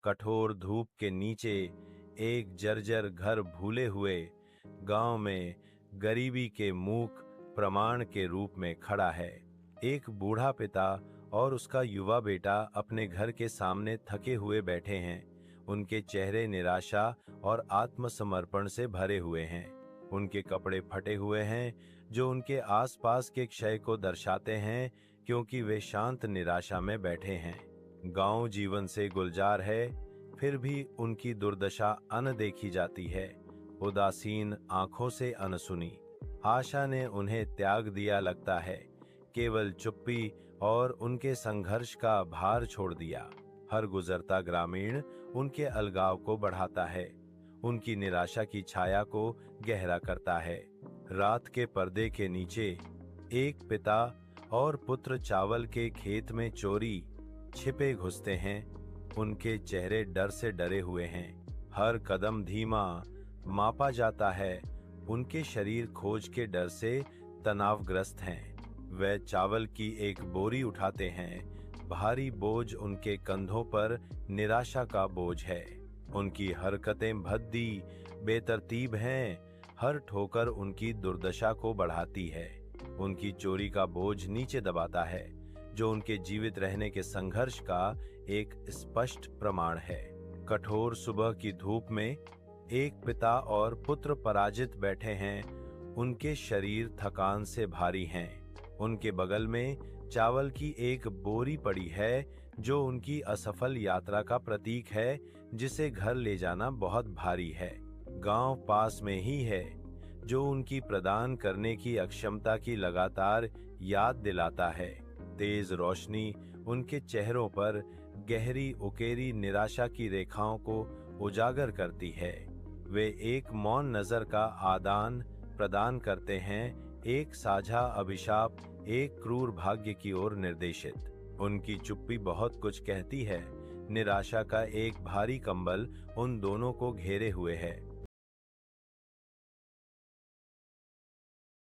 कठोर धूप के नीचे एक जर्जर घर भूले हुए गांव में गरीबी के मूक प्रमाण के रूप में खड़ा है। एक बूढ़ा पिता और उसका युवा बेटा अपने घर के सामने थके हुए बैठे हैं। उनके चेहरे निराशा और आत्मसमर्पण से भरे हुए हैं। उनके कपड़े फटे हुए हैं, जो उनके आसपास के क्षय को दर्शाते हैं, क्योंकि वे शांत निराशा में बैठे हैं। गांव जीवन से गुलजार है, फिर भी उनकी दुर्दशा अनदेखी जाती है, उदासीन आंखों से अनसुनी। आशा ने उन्हें त्याग दिया लगता है, केवल चुप्पी और उनके संघर्ष का भार छोड़ दिया। हर गुजरता ग्रामीण उनके अलगाव को बढ़ाता है, उनकी निराशा की छाया को गहरा करता है। रात के पर्दे के नीचे एक पिता और पुत्र चावल के खेत में चोरी छिपे घुसते हैं। उनके चेहरे डर से डरे हुए हैं, हर कदम धीमा मापा जाता है। उनके शरीर खोज के डर से तनावग्रस्त हैं। वे चावल की एक बोरी उठाते हैं, भारी बोझ उनके कंधों पर निराशा का बोझ है। उनकी हरकतें भद्दी बेतरतीब हैं, हर ठोकर उनकी दुर्दशा को बढ़ाती है। उनकी चोरी का बोझ नीचे दबाता है, जो उनके जीवित रहने के संघर्ष का एक स्पष्ट प्रमाण है। कठोर सुबह की धूप में एक पिता और पुत्र पराजित बैठे हैं। उनके शरीर थकान से भारी हैं। उनके बगल में चावल की एक बोरी पड़ी है, जो उनकी असफल यात्रा का प्रतीक है, जिसे घर ले जाना बहुत भारी है। गांव पास में ही है, जो उनकी प्रदान करने की अक्षमता की लगातार याद दिलाता है। तेज रोशनी उनके चेहरों पर गहरी उकेरी निराशा की रेखाओं को उजागर करती है। वे एक मौन नजर का आदान प्रदान करते हैं, एक साझा अभिशाप, एक क्रूर भाग्य की ओर निर्देशित। उनकी चुप्पी बहुत कुछ कहती है। निराशा का एक भारी कंबल उन दोनों को घेरे हुए है।